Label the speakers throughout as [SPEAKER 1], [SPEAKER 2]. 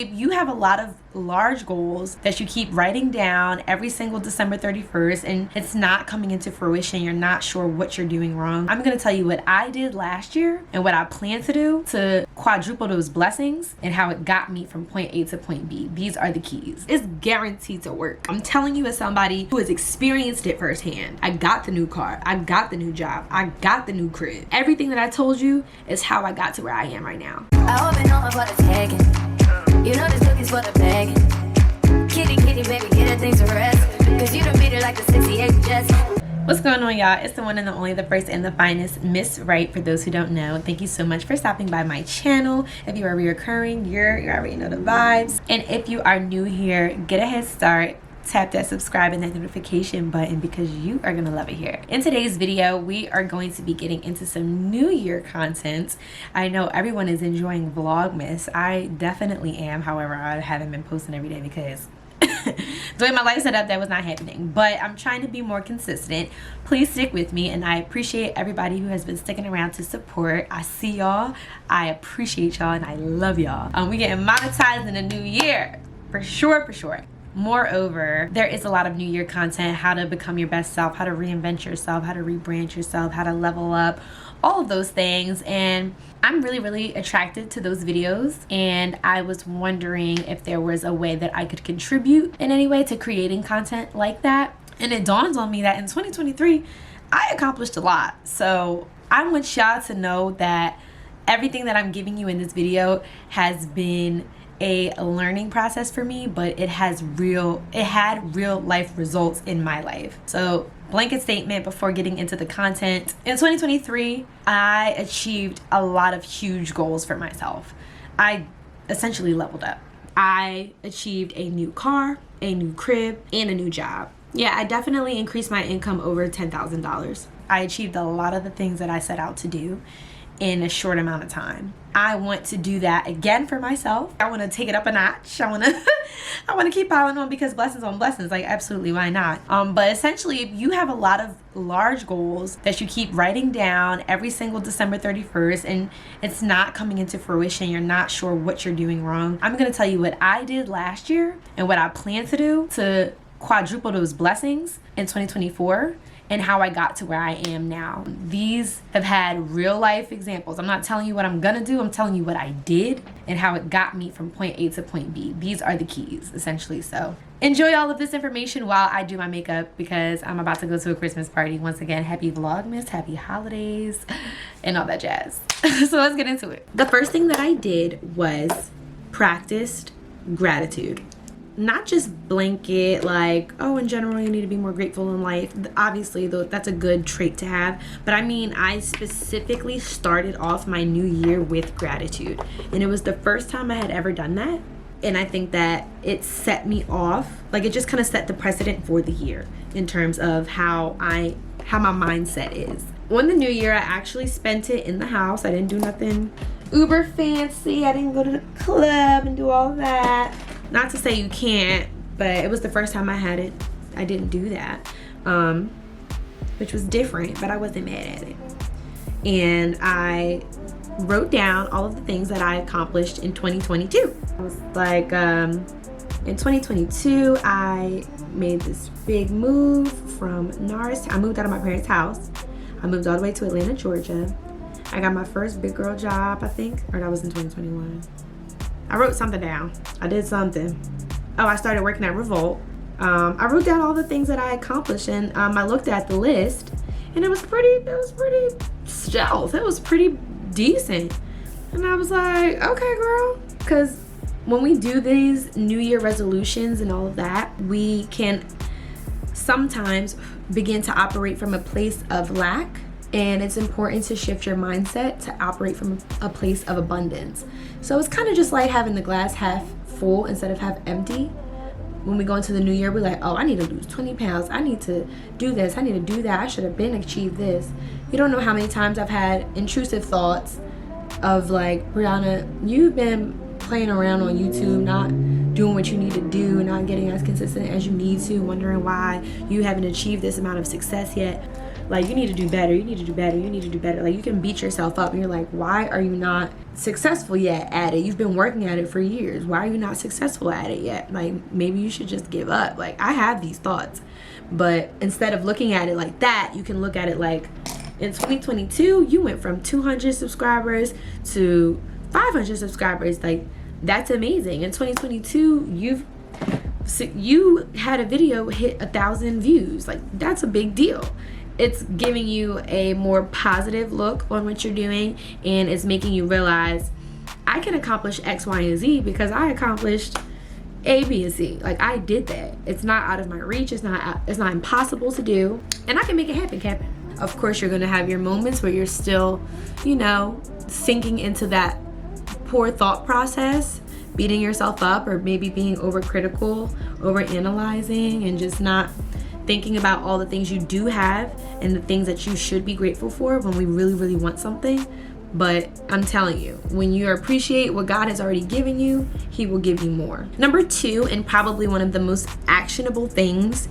[SPEAKER 1] If you have a lot of large goals that you keep writing down every single December 31st and it's not coming into fruition, you're not sure what you're doing wrong, I'm going to tell you what I did last year and what I plan to do to quadruple those blessings and how it got me from point A to point B. These are the keys. It's guaranteed to work. I'm telling you as somebody who has experienced it firsthand. I got the new car. I got the new job. I got the new crib. Everything that I told you is how I got to where I am right now.
[SPEAKER 2] I hope you know I'm for the taking. You know this cookies for the bag. Kitty, kitty, baby, get her things to rest. Cause you done beat it like the 68 Jets.
[SPEAKER 1] What's going on, y'all? It's the one and the only, the first and the finest, Miss Wright, for those who don't know. Thank you so much for stopping by my channel. If you are reoccurring, you already know the vibes. And if you are new here, get a head start. Tap that subscribe and that notification button because you are gonna love it here. In today's video, we are going to be getting into some New Year content. I know everyone is enjoying Vlogmas. I definitely am. However, I haven't been posting every day because the way my life set up, that was not happening. But I'm trying to be more consistent. Please stick with me, and I appreciate everybody who has been sticking around to support. I see y'all, I appreciate y'all, and I love y'all. We getting monetized in the new year, for sure, for sure. Moreover, there is a lot of New Year content, how to become your best self, how to reinvent yourself, how to rebrand yourself, how to level up, all of those things. And I'm really attracted to those videos, and I was wondering if there was a way that I could contribute in any way to creating content like that. And it dawned on me that in 2023 I accomplished a lot. So I want y'all to know that everything that I'm giving you in this video has been a learning process for me, but it had real life results in my life. So blanket statement before getting into the content. In 2023, I achieved a lot of huge goals for myself. I essentially leveled up. I achieved a new car, a new crib, and a new job. Yeah, I definitely increased my income over $10,000. I achieved a lot of the things that I set out to do in a short amount of time. I want to do that again for myself. I want to take it up a notch. I want to keep piling on because blessings on blessings, like absolutely, why not? But essentially, if you have a lot of large goals that you keep writing down every single December 31st and it's not coming into fruition, you're not sure what you're doing wrong, I'm going to tell you what I did last year and what I plan to do to quadruple those blessings in 2024 and how I got to where I am now. These have had real life examples. I'm not telling you what I'm gonna do, I'm telling you what I did and how it got me from point A to point B. These are the keys, essentially. So enjoy all of this information while I do my makeup because I'm about to go to a Christmas party. Once again, happy Vlogmas, happy holidays, and all that jazz. So let's get into it. The first thing that I did was practiced gratitude. Not just blanket like, oh, in general you need to be more grateful in life. Obviously though, that's a good trait to have, but I mean, I specifically started off my new year with gratitude, and it was the first time I had ever done that. And I think that it set me off, like it just kind of set the precedent for the year in terms of how my mindset is. On the new year, I actually spent it in the house. I didn't do nothing uber fancy. I didn't go to the club and do all that. Not to say you can't, but it was the first time I had it. I didn't do that, which was different, but I wasn't mad at it. And I wrote down all of the things that I accomplished in 2022. I was like, in 2022, I made this big move from Norris. I moved out of my parents' house. I moved all the way to Atlanta, Georgia. I got my first big girl job, I think, or that was in 2021. I wrote something down. I did something. Oh, I started working at Revolt. I wrote down all the things that I accomplished, and I looked at the list, and it was pretty stealth. It was pretty decent. And I was like, okay, girl. Because when we do these New Year resolutions and all of that, we can sometimes begin to operate from a place of lack. And it's important to shift your mindset to operate from a place of abundance. So it's kind of just like having the glass half full instead of half empty. When we go into the new year, we're like, oh, I need to lose 20 pounds. I need to do this. I need to do that. I should have been achieved this. You don't know how many times I've had intrusive thoughts of like, Brianna, you've been playing around on YouTube, not doing what you need to do, not getting as consistent as you need to, wondering why you haven't achieved this amount of success yet. Like, you need to do better, you need to do better, you need to do better. Like, you can beat yourself up and you're like, why are you not successful yet at it? You've been working at it for years. Why are you not successful at it yet? Like, maybe you should just give up. Like, I have these thoughts, but instead of looking at it like that, you can look at it like, in 2022 you went from 200 subscribers to 500 subscribers. Like, that's amazing. In 2022 you had a video hit 1,000 views. Like, that's a big deal. It's giving you a more positive look on what you're doing, and it's making you realize, I can accomplish X, Y, and Z because I accomplished A, B, and C. Like, I did that. It's not out of my reach. It's not impossible to do, and I can make it happen. Of course, you're gonna have your moments where you're still, you know, sinking into that poor thought process, beating yourself up, or maybe being overcritical, overanalyzing, and just not thinking about all the things you do have and the things that you should be grateful for when we really, really want something. But I'm telling you, when you appreciate what God has already given you, He will give you more. Number 2, and probably one of the most actionable things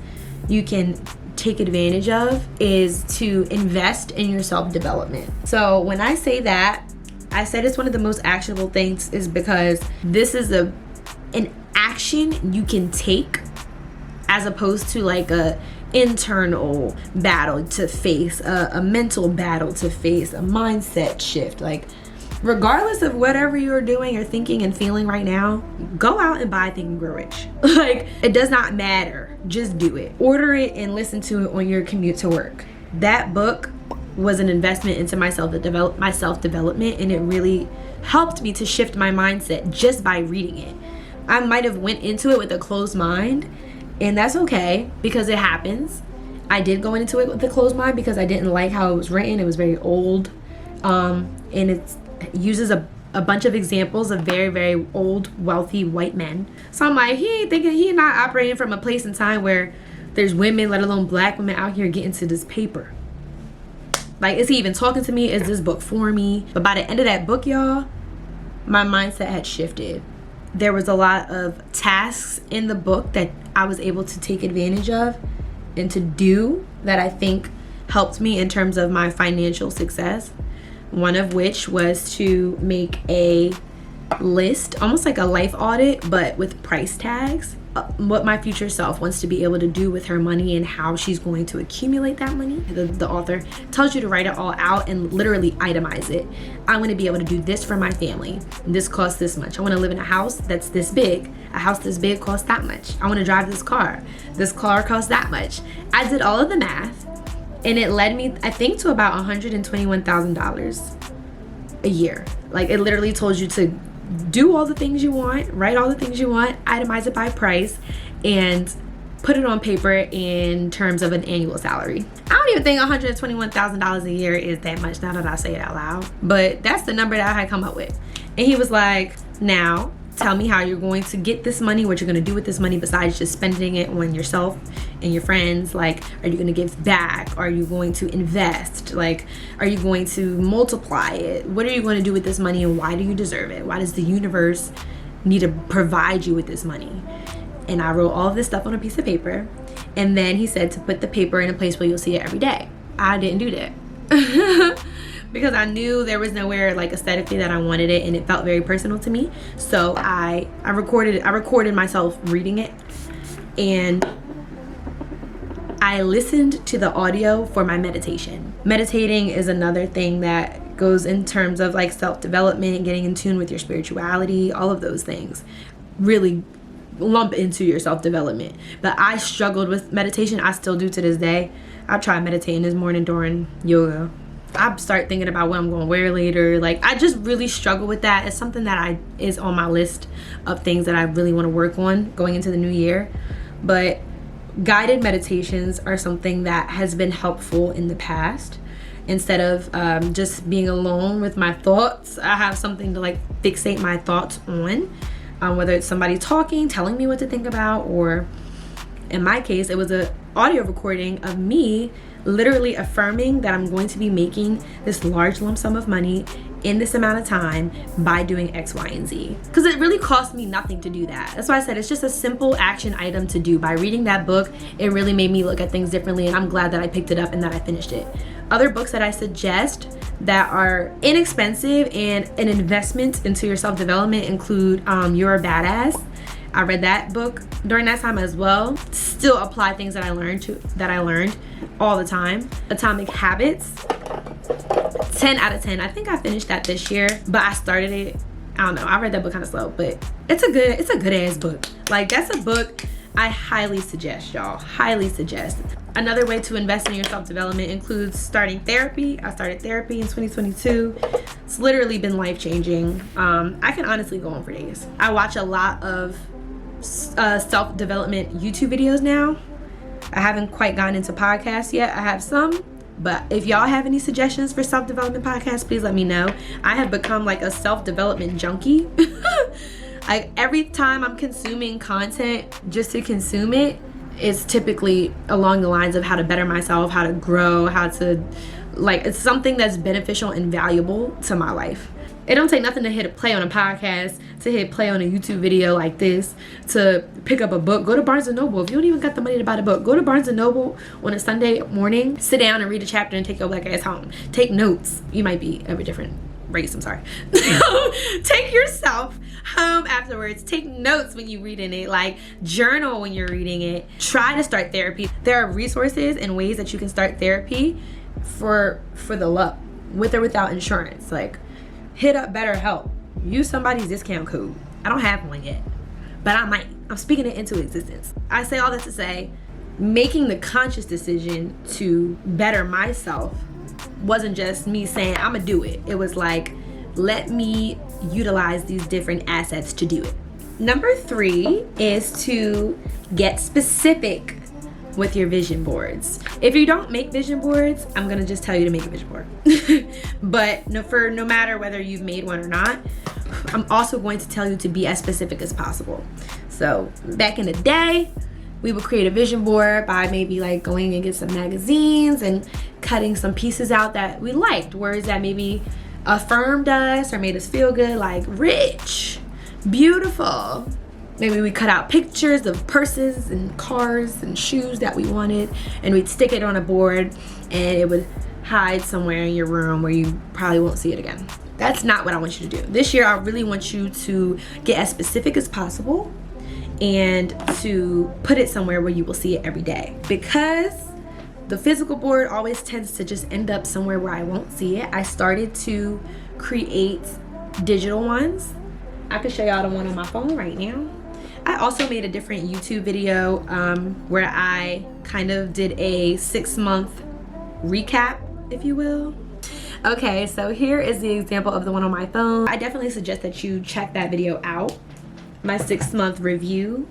[SPEAKER 1] you can take advantage of, is to invest in your self-development. So when I say that, I said it's one of the most actionable things, is because this is an action you can take, as opposed to like a internal battle to face, a mental battle to face, a mindset shift. Like, regardless of whatever you're doing or thinking and feeling right now, go out and buy Think and Grow Rich. Like, it does not matter. Just do it. Order it and listen to it on your commute to work. That book was an investment into my self-development, and it really helped me to shift my mindset just by reading it. I might have went into it with a closed mind, and that's okay, because it happens. I did go into it with a closed mind because I didn't like how it was written. It was very old, and it uses a bunch of examples of very, very old, wealthy white men. So I'm like, he not operating from a place in time where there's women, let alone black women, out here getting to this paper. Like, is he even talking to me? Is this book for me? But by the end of that book, y'all, my mindset had shifted. There was a lot of tasks in the book that I was able to take advantage of and to do that I think helped me in terms of my financial success. One of which was to make a list, almost like a life audit, but with price tags. What my future self wants to be able to do with her money and how she's going to accumulate that money. The author tells you to write it all out and literally itemize it. I want to be able to do this for my family. This costs this much. I want to live in a house that's this big. A house this big costs that much. I want to drive this car. This car costs that much. I did all of the math, and it led me, I think, to about $121,000 a year. Like, it literally told you to do all the things you want, write all the things you want, itemize it by price, and put it on paper in terms of an annual salary. I don't even think $121,000 a year is that much, now that I say it out loud, but that's the number that I had come up with. And he was like, now tell me how you're going to get this money, what you're going to do with this money besides just spending it on yourself and your friends. Like, are you going to give back? Are you going to invest? Like, are you going to multiply it? What are you going to do with this money, and why do you deserve it? Why does the universe need to provide you with this money? And I wrote all of this stuff on a piece of paper, and then he said to put the paper in a place where you'll see it every day. I didn't do that. Because I knew there was nowhere, like, aesthetically that I wanted it, and it felt very personal to me. So I recorded myself reading it, and I listened to the audio for my meditation. Meditating is another thing that goes in terms of like self-development, getting in tune with your spirituality, all of those things really lump into your self-development. But I struggled with meditation. I still do to this day. I try meditating this morning during yoga. I start thinking about what I'm going to wear later. Like, I just really struggle with that. It's something that is on my list of things that I really want to work on going into the new year. But guided meditations are something that has been helpful in the past. Instead of just being alone with my thoughts, I have something to like fixate my thoughts on, whether it's somebody talking, telling me what to think about, or in my case, it was an audio recording of me literally affirming that I'm going to be making this large lump sum of money in this amount of time by doing X, Y, and Z. Because it really cost me nothing to do that. That's why I said it's just a simple action item to do. By reading that book, it really made me look at things differently, and I'm glad that I picked it up and that I finished it. Other books that I suggest that are inexpensive and an investment into your self-development include You're a Badass. I read that book during that time as well. Still apply things that I learned all the time. Atomic Habits, 10 out of 10. I think I finished that this year, but I started it. I don't know. I read that book kind of slow, but it's a good ass book. Like, that's a book I highly suggest, y'all. Highly suggest. Another way to invest in your self-development includes starting therapy. I started therapy in 2022. It's literally been life-changing. I can honestly go on for days. I watch a lot of self-development YouTube videos now. I haven't quite gotten into podcasts yet. I have some, but if y'all have any suggestions for self-development podcasts, please let me know. I have become like a self-development junkie. Like, every time I'm consuming content just to consume it, it's typically along the lines of how to better myself, how to grow, how to, like, it's something that's beneficial and valuable to my life. It don't take nothing to hit play on a podcast, to hit play on a YouTube video like this, to pick up a book. Go to Barnes & Noble. If you don't even got the money to buy the book, go to Barnes & Noble on a Sunday morning, sit down and read a chapter and take your black ass home. Take notes. You might be of a different race, I'm sorry. Take yourself home afterwards. Take notes when you're reading it. Like, journal when you're reading it. Try to start therapy. There are resources and ways that you can start therapy for the love, with or without insurance. Like, hit up BetterHelp. Use somebody's discount code. I don't have one yet, but I might. I'm speaking it into existence. I say all that to say, making the conscious decision to better myself wasn't just me saying I'm gonna do it. It was like, let me utilize these different assets to do it. Number 3 is to get specific with your vision boards. If you don't make vision boards, I'm gonna just tell you to make a vision board. But no matter whether you've made one or not, I'm also going to tell you to be as specific as possible. So back in the day, we would create a vision board by maybe like going and get some magazines and cutting some pieces out that we liked, words that maybe affirmed us or made us feel good, like rich, beautiful. Maybe we cut out pictures of purses and cars and shoes that we wanted, and we'd stick it on a board, and it would hide somewhere in your room where you probably won't see it again. That's not what I want you to do. This year, I really want you to get as specific as possible and to put it somewhere where you will see it every day. Because the physical board always tends to just end up somewhere where I won't see it, I started to create digital ones. I could show y'all the one on my phone right now. I also made a different YouTube video where I kind of did a 6-month recap, if you will. Okay, so here is the example of the one on my phone. I definitely suggest that you check that video out. My 6-month review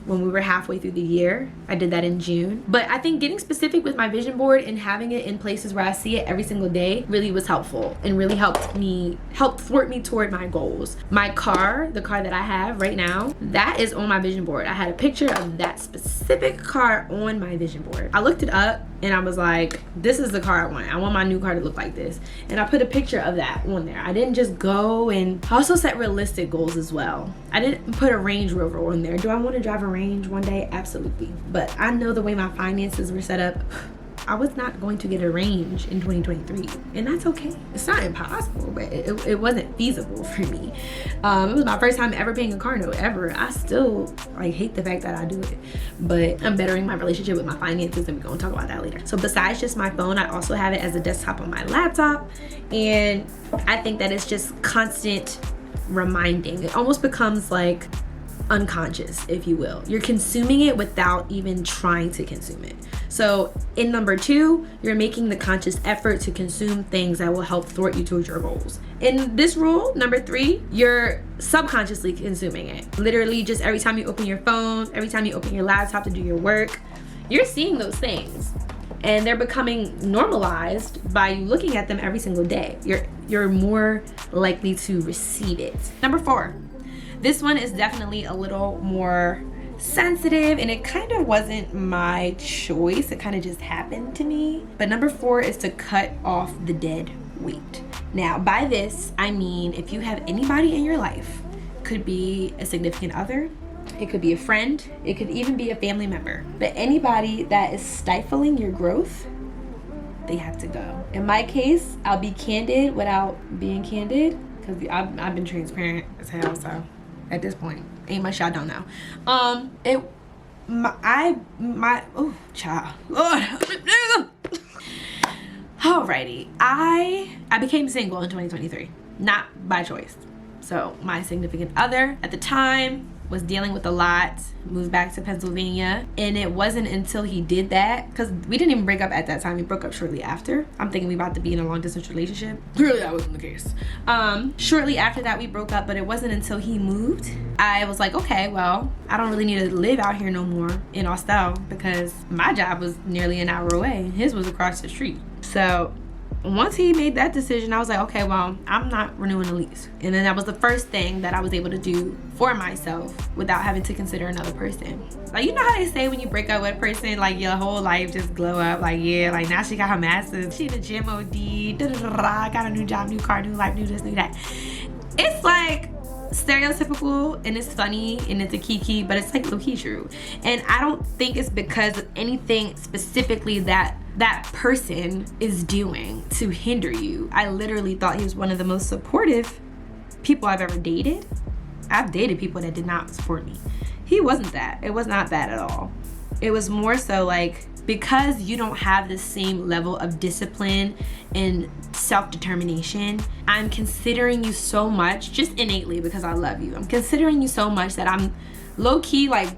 [SPEAKER 1] when we were halfway through the year. I did that in June. But I think getting specific with my vision board and having it in places where I see it every single day really was helpful and really helped thwart me toward my goals. My car, the car that I have right now, that is on my vision board. I had a picture of that specific car on my vision board. I looked it up and I was like, this is the car I want. I want my new car to look like this. And I put a picture of that on there. I didn't just go, and I also set realistic goals as well. I didn't put a Range Rover on there. Do I want to drive a Range one day? Absolutely. But I know the way my finances were set up, I was not going to get a Range in 2023, and that's okay. It's not impossible, but it wasn't feasible for me. It was my first time ever paying a car note ever. I still hate the fact that I do it, but I'm bettering my relationship with my finances, and we're gonna talk about that later. So besides just my phone, I also have it as a desktop on my laptop, and I think that it's just constant reminding. It almost becomes like unconscious, if you will. You're consuming it without even trying to consume it. So in number 2, you're making the conscious effort to consume things that will help thwart you towards your goals. In this rule, number 3, you're subconsciously consuming it. Literally, just every time you open your phone, every time you open your laptop to do your work, you're seeing those things. And they're becoming normalized by you looking at them every single day. You're more likely to receive it. Number 4, this one is definitely a little more sensitive, and it kind of wasn't my choice. It kind of just happened to me. But number 4 is to cut off the dead weight. Now, by this, I mean if you have anybody in your life, could be a significant other, it could be a friend, it could even be a family member, but anybody that is stifling your growth, they have to go. In my case, I'll be candid without being candid, because I've been transparent as hell, so at this point, ain't much y'all don't know. Child. Lord. Alrighty, I became single in 2023, not by choice. So my significant other at the time was dealing with a lot, moved back to Pennsylvania, and it wasn't until he did that, because we didn't even break up at that time, we broke up shortly after. I'm thinking we about to be in a long distance relationship. Clearly that wasn't the case. Shortly after that we broke up, but it wasn't until he moved, I was like, okay, well, I don't really need to live out here no more in Austell, because my job was nearly an hour away, and his was across the street. So once he made that decision, I was like, okay, well, I'm not renewing the lease. And then that was the first thing that I was able to do for myself without having to consider another person. Like, you know how they say when you break up with a person, like your whole life just glow up. Like, yeah, like now she got her master's, she the gym OD, got a new job, new car, new life, new this, new that. It's like stereotypical and it's funny and it's a kiki, but it's like low-key true. And I don't think it's because of anything specifically that person is doing to hinder you. I literally thought he was one of the most supportive people I've ever dated. I've dated people that did not support me. He wasn't that. It was not that at all. It was more so like, because you don't have the same level of discipline and self-determination, I'm considering you so much, just innately because I love you. I'm considering you so much that I'm low-key like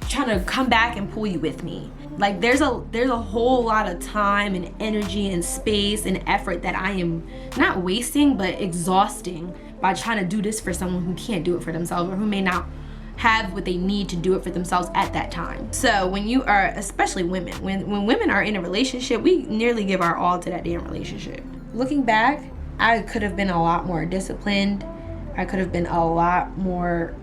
[SPEAKER 1] trying to come back and pull you with me. Like there's a whole lot of time and energy and space and effort that I am not wasting but exhausting by trying to do this for someone who can't do it for themselves or who may not have what they need to do it for themselves at that time. So when you are, especially women, when women are in a relationship, we nearly give our all to that damn relationship. Looking back, I could have been a lot more disciplined. I could have been a lot more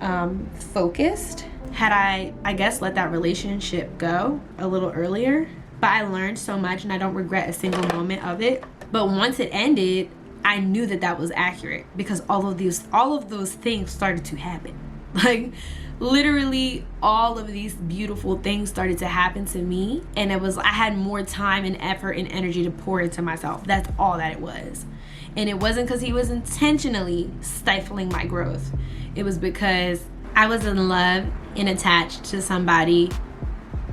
[SPEAKER 1] focused had I guess let that relationship go a little earlier. But I learned so much and I don't regret a single moment of it. But once it ended, I knew that was accurate because all of those things started to happen. Like literally all of these beautiful things started to happen to me, and I had more time and effort and energy to pour into myself. That's all that it was. And it wasn't because he was intentionally stifling my growth. It was because I was in love and attached to somebody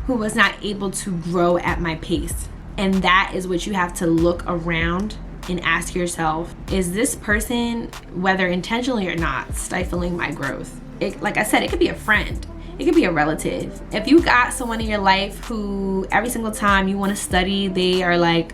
[SPEAKER 1] who was not able to grow at my pace. And that is what you have to look around and ask yourself, is this person, whether intentionally or not, stifling my growth? Like I said, it could be a friend. It could be a relative. If you got someone in your life who every single time you want to study, they are like,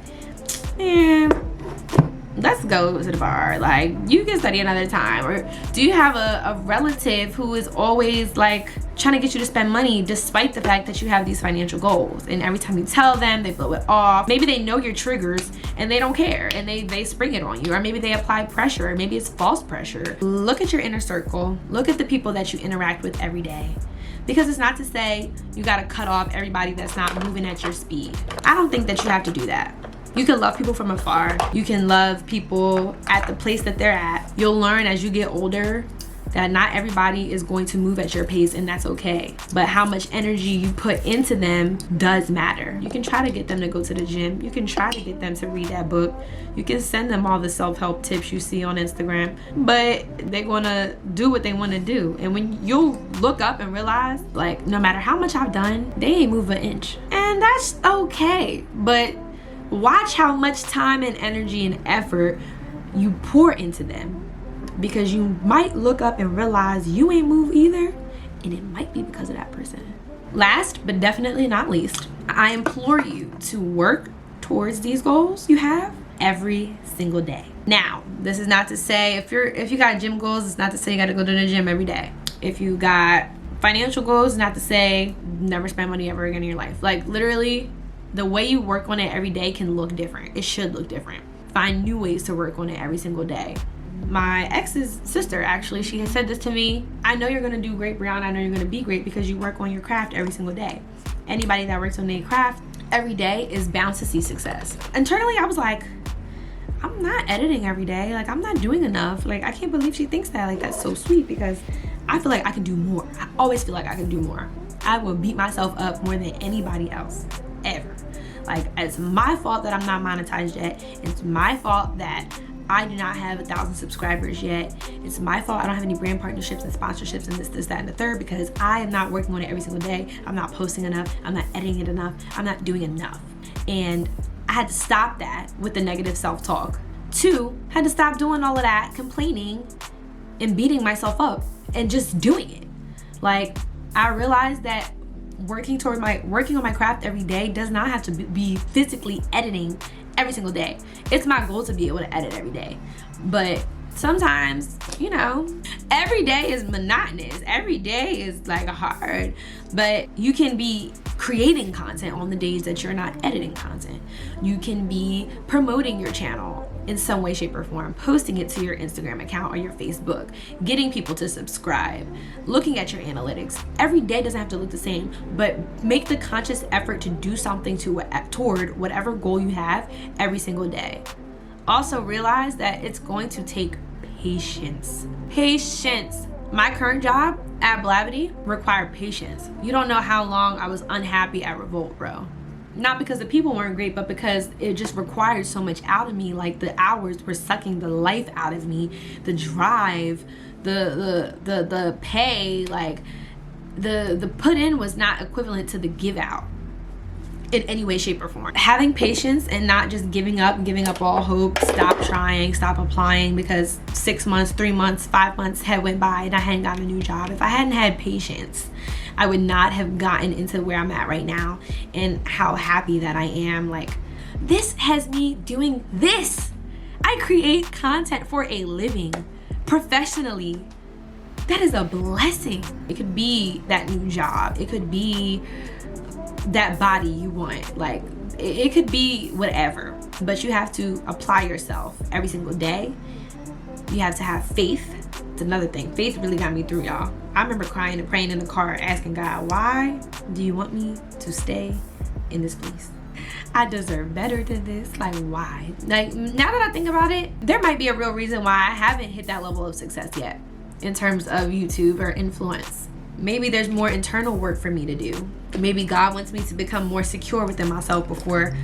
[SPEAKER 1] let's go to the bar. Like, you can study another time. Or do you have a relative who is always like trying to get you to spend money despite the fact that you have these financial goals? And every time you tell them, they blow it off. Maybe they know your triggers and they don't care and they spring it on you. Or maybe they apply pressure, or maybe it's false pressure. Look at your inner circle. Look at the people that you interact with every day. Because it's not to say you gotta cut off everybody that's not moving at your speed. I don't think that you have to do that. You can love people from afar. You can love people at the place that they're at. You'll learn as you get older that not everybody is going to move at your pace, and that's okay. But how much energy you put into them does matter. You can try to get them to go to the gym. You can try to get them to read that book. You can send them all the self-help tips you see on Instagram, but they're gonna do what they want to do. And when you'll look up and realize, like, no matter how much I've done, they ain't move an inch. And that's okay. But watch how much time and energy and effort you pour into them, because you might look up and realize you ain't move either, and it might be because of that person. Last but definitely not least, I implore you to work towards these goals you have every single day. Now, this is not to say if you got gym goals, it's not to say you got to go to the gym every day. If you got financial goals, it's not to say never spend money ever again in your life. Like, literally, the way you work on it every day can look different. It should look different. Find new ways to work on it every single day. My ex's sister, actually, she had said this to me. I know you're gonna do great, Brianna. I know you're gonna be great because you work on your craft every single day. Anybody that works on their craft every day is bound to see success. Internally, I was like, I'm not editing every day. Like, I'm not doing enough. Like, I can't believe she thinks that. Like, that's so sweet, because I feel like I can do more. I always feel like I can do more. I will beat myself up more than anybody else, ever. Like, it's my fault that I'm not monetized yet. It's my fault that I do not have 1,000 subscribers yet. It's my fault I don't have any brand partnerships and sponsorships and this, that, and the third, because I am not working on it every single day. I'm not posting enough. I'm not editing it enough. I'm not doing enough. And I had to stop that with the negative self-talk. 2, had to stop doing all of that complaining and beating myself up and just doing it. Like, I realized that working on my craft every day does not have to be physically editing every single day. It's my goal to be able to edit every day. But sometimes, you know, every day is monotonous. Every day is like hard. But you can be creating content on the days that you're not editing content. You can be promoting your channel in some way, shape, or form, posting it to your Instagram account or your Facebook, getting people to subscribe, looking at your analytics. Every day doesn't have to look the same, but make the conscious effort to do something toward whatever goal you have every single day. Also realize that it's going to take patience. Patience. My current job at Blavity required patience. You don't know how long I was unhappy at Revolt, bro. Not because the people weren't great, but because it just required so much out of me. Like, the hours were sucking the life out of me. The drive, the pay, like the put in was not equivalent to the give out in any way, shape, or form. Having patience and not just giving up all hope, stop trying, stop applying, because 6 months, 3 months, 5 months had went by and I hadn't gotten a new job. If I hadn't had patience, I would not have gotten into where I'm at right now and how happy that I am. Like, this has me doing this. I create content for a living, professionally. That is a blessing. It could be that new job. It could be that body you want. Like, it could be whatever, but you have to apply yourself every single day. You have to have faith. It's another thing. Faith really got me through, y'all. I remember crying and praying in the car, asking God, why do you want me to stay in this place? I deserve better than this. Like, why? Like, now that I think about it, there might be a real reason why I haven't hit that level of success yet in terms of YouTube or influence. Maybe there's more internal work for me to do. Maybe God wants me to become more secure within myself before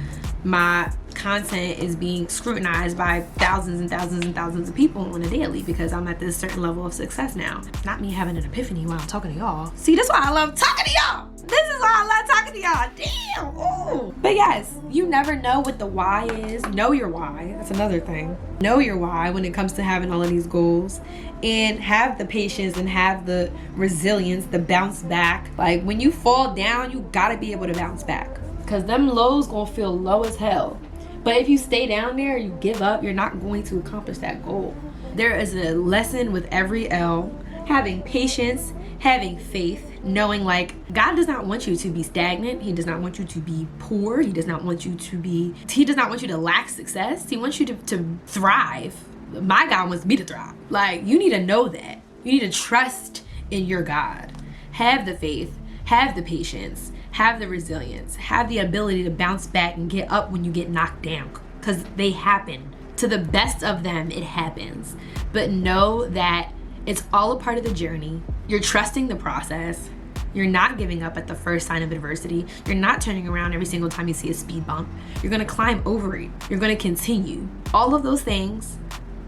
[SPEAKER 1] my content is being scrutinized by thousands and thousands and thousands of people on a daily, because I'm at this certain level of success now. Not me having an epiphany while I'm talking to y'all. See, that's why I love talking to y'all. This is why I love talking to y'all. Damn. Ooh. But yes, you never know what the why is. Know your why. That's another thing. Know your why when it comes to having all of these goals, and have the patience and have the resilience, the bounce back. Like, when you fall down, you gotta be able to bounce back, because them lows gonna feel low as hell. But if you stay down there, you give up, you're not going to accomplish that goal. There is a lesson with every L. Having patience, having faith, knowing like God does not want you to be stagnant. He does not want you to be poor. He does not want you to lack success. He wants you to thrive. My God wants me to thrive. Like, you need to know that. You need to trust in your God. Have the faith, have the patience, have the resilience, have the ability to bounce back and get up when you get knocked down, because they happen. To the best of them, it happens. But know that it's all a part of the journey. You're trusting the process. You're not giving up at the first sign of adversity. You're not turning around every single time you see a speed bump. You're gonna climb over it. You're gonna continue. All of those things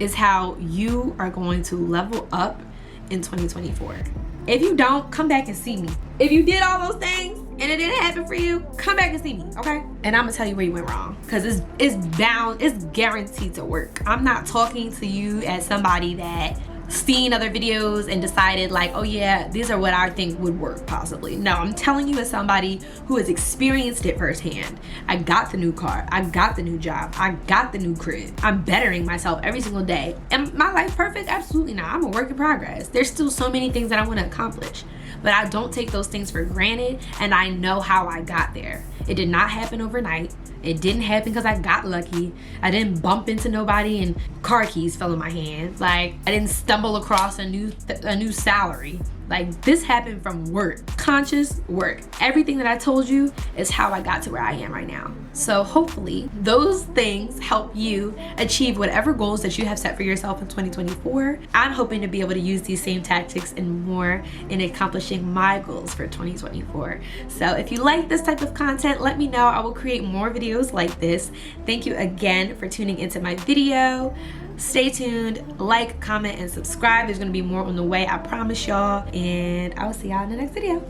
[SPEAKER 1] is how you are going to level up in 2024. If you don't, come back and see me. If you did all those things and it didn't happen for you, come back and see me, okay? And I'm gonna tell you where you went wrong, because it's guaranteed to work. I'm not talking to you as somebody that seen other videos and decided like, oh yeah, these are what I think would work possibly. No, I'm telling you as somebody who has experienced it firsthand. I got the new car, I got the new job, I got the new crib. I'm bettering myself every single day. Am my life perfect? Absolutely not. I'm a work in progress. There's still so many things that I want to accomplish, but I don't take those things for granted, and I know how I got there. It did not happen overnight. It didn't happen because I got lucky. I didn't bump into nobody and car keys fell in my hand. Like, I didn't stumble across a new salary. Like, this happened from work, conscious work. Everything that I told you is how I got to where I am right now. So hopefully those things help you achieve whatever goals that you have set for yourself in 2024. I'm hoping to be able to use these same tactics and more in accomplishing my goals for 2024. So if you like this type of content, let me know. I will create more videos like this. Thank you again for tuning into my video. Stay tuned, like, comment, and subscribe. There's gonna be more on the way, I promise y'all. And I will see y'all in the next video.